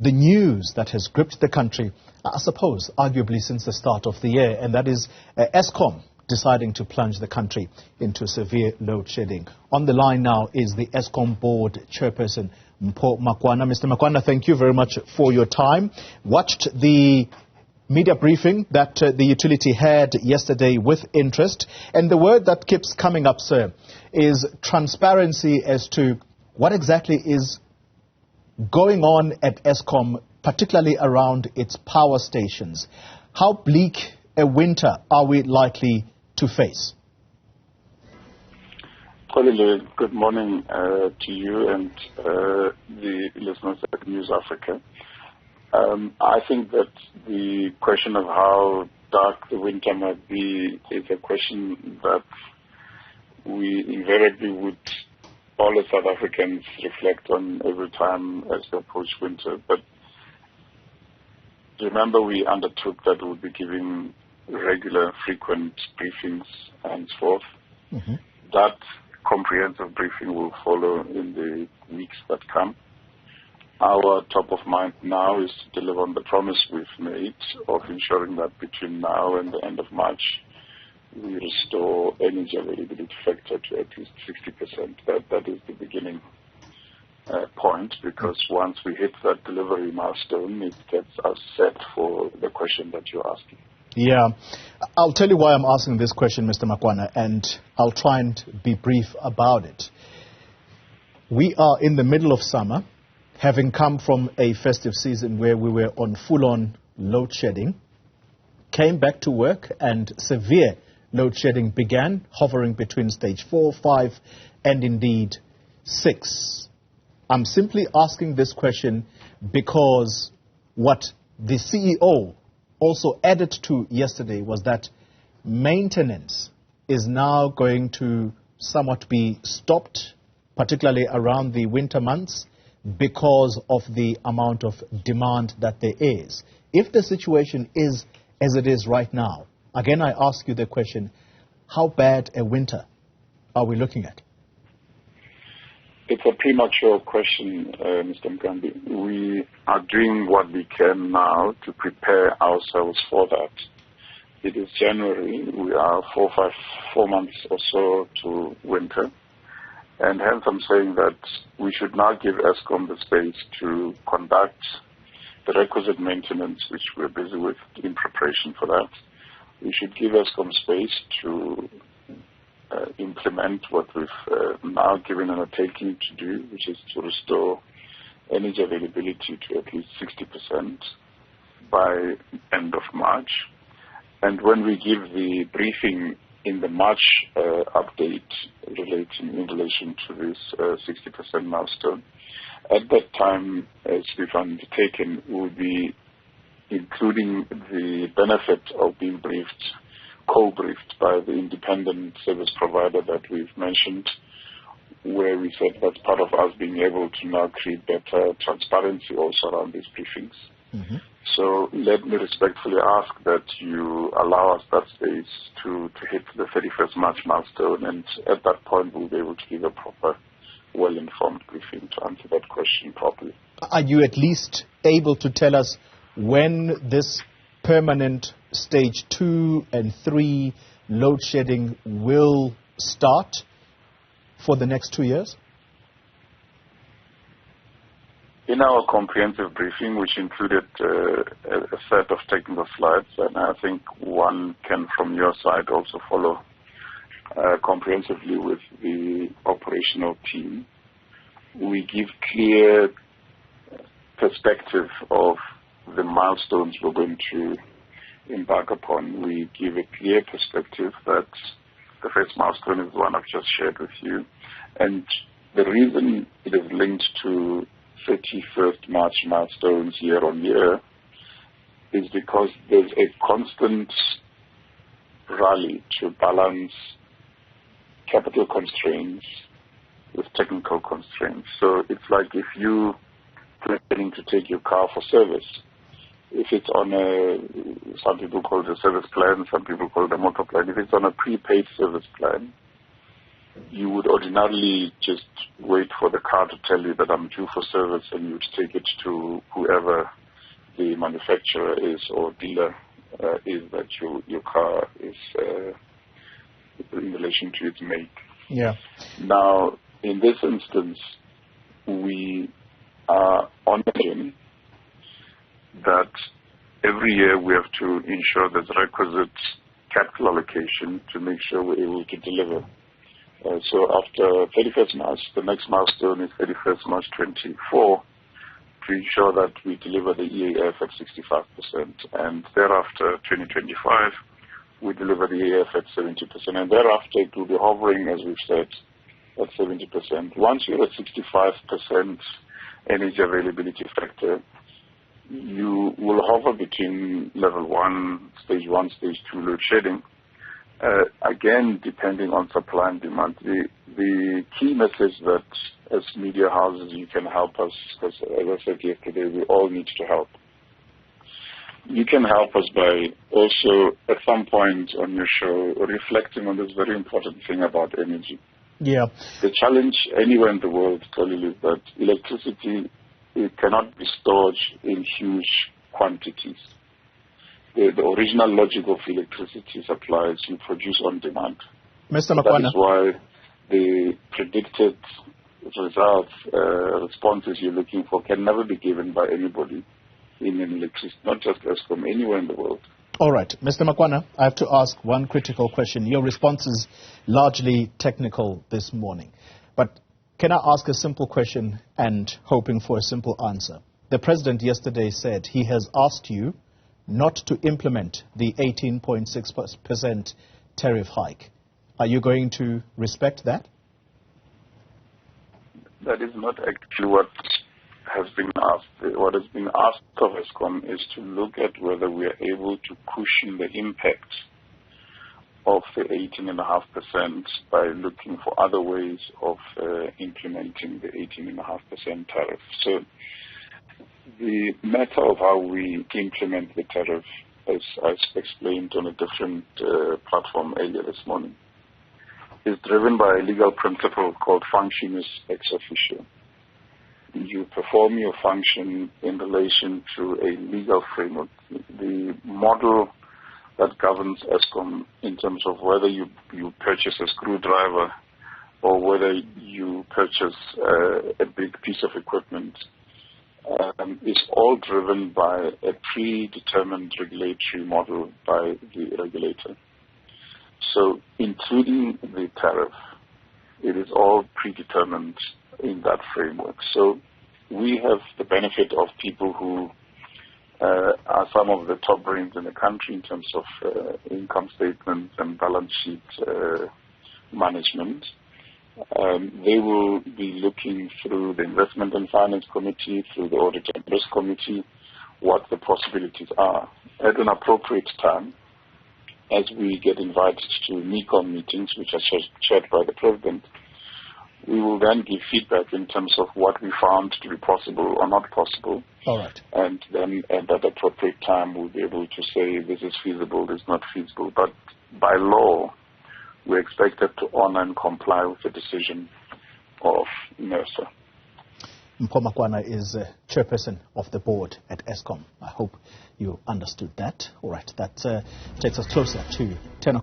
the news that has gripped the country, I suppose, arguably since the start of the year, and that is Eskom deciding to plunge the country into severe load shedding. On the line now is the Eskom board chairperson, Mpho Makwana. Mr. Makwana, thank you very much for your time. Watched the media briefing that the utility had yesterday with interest, and the word that keeps coming up, sir, is transparency as to what exactly is going on at Eskom, particularly around its power stations. How bleak a winter are we likely to face? Colin, good morning to you and the listeners at Newzroom Afrika. I think that the question of how dark the winter might be is a question that we invariably would, all as South Africans, reflect on every time as we approach winter. But remember, we undertook that we would be giving regular, frequent briefings and so forth. Mm-hmm. That comprehensive briefing will follow in the weeks that come. Our top of mind now is to deliver on the promise we've made of ensuring that between now and the end of March, we restore energy availability factor to at least 60%. That is the beginning point, because once we hit that delivery milestone, it gets us set for the question that you're asking. Yeah, I'll tell you why I'm asking this question, Mr. Makwana, and I'll try and be brief about it. We are in the middle of summer, having come from a festive season where we were on full-on load shedding, came back to work, and severe load shedding began, hovering between stage 4, 5, and indeed 6. I'm simply asking this question because what the CEO also added to yesterday was that maintenance is now going to somewhat be stopped, particularly around the winter months, because of the amount of demand that there is. If the situation is as it is right now, again I ask you the question, how bad a winter are we looking at? It's a premature question, Mr. Mkambi. We are doing what we can now to prepare ourselves for that. It is January. We are 4 months or so to winter. And hence I'm saying that we should now give Eskom the space to conduct the requisite maintenance, which we're busy with in preparation for that. We should give Eskom space to implement what we've now given an undertaking to do, which is to restore energy availability to at least 60% by end of March. And when we give the briefing in the March update in relation to this 60% milestone, at that time, as we've undertaken, we'll be including the benefit of being briefed, co-briefed by the independent service provider that we've mentioned, where we said that's part of us being able to now create better transparency also around these briefings. Mm-hmm. So let me respectfully ask that you allow us that space to hit the 31st March milestone, and at that point we'll be able to give a proper, well-informed briefing to answer that question properly. Are you at least able to tell us when this permanent stage 2 and 3 load shedding will start for the next 2 years? In our comprehensive briefing, which included a set of technical slides, and I think one can from your side also follow comprehensively with the operational team, we give clear perspective of the milestones we're going to embark upon. We give a clear perspective that the first milestone is the one I've just shared with you. And the reason it is linked to 31st March milestones year on year is because there's a constant rally to balance capital constraints with technical constraints. So it's like if you planning to take your car for service, if it's on some people call it a service plan, some people call it a motor plan. If it's on a prepaid service plan, you would ordinarily just wait for the car to tell you that I'm due for service, and you would take it to whoever the manufacturer is or dealer is that your car is in relation to its make. Yeah. Now, in this instance, we are on a mission that every year we have to ensure there's requisite capital allocation to make sure we're able to deliver. So after 31st March, the next milestone is 31st March 24, to ensure that we deliver the EAF at 65%. And thereafter, 2025, we deliver the EAF at 70%. And thereafter, it will be hovering, as we've said, at 70%. Once you're at 65% energy availability factor, you will hover between level 1, stage 1, stage 2 load shedding. Again, depending on supply and demand. The key message that as media houses you can help us, because as I said yesterday, we all need to help. You can help us by also at some point on your show reflecting on this very important thing about energy. Yeah. The challenge anywhere in the world, Khalil, is that electricity, it cannot be stored in huge quantities. The original logic of electricity supply is you produce on demand. Mr. Makwana. That is why the predicted results, responses you're looking for can never be given by anybody in an electricity, not just Eskom, anywhere in the world. All right. Mr. Makwana, I have to ask one critical question. Your response is largely technical this morning. But can I ask a simple question and hoping for a simple answer? The President yesterday said he has asked you not to implement the 18.6% tariff hike. Are you going to respect that? That is not actually what has been asked. What has been asked of Eskom is to look at whether we are able to cushion the impact of the 18.5% by looking for other ways of implementing the 18.5% tariff. So the matter of how we implement the tariff, as I explained on a different platform earlier this morning, is driven by a legal principle called functionis ex officio. You perform your function in relation to a legal framework. The model that governs Eskom in terms of whether you purchase a screwdriver or whether you purchase a big piece of equipment is all driven by a predetermined regulatory model by the regulator. So including the tariff, it is all predetermined in that framework. So we have the benefit of people who are some of the top brains in the country in terms of income statements and balance sheet management. They will be looking through the Investment and Finance Committee, through the Audit and Risk Committee, what the possibilities are. At an appropriate time, as we get invited to NECOM meetings, which are chaired by the President, we will then give feedback in terms of what we found to be possible or not possible. All right. And then at that appropriate time, we'll be able to say this is feasible, this is not feasible. But by law, we're expected to honor and comply with the decision of NERSA. Mpho Makwana is chairperson of the board at Eskom. I hope you understood that. All right, that takes us closer to 10 o'clock.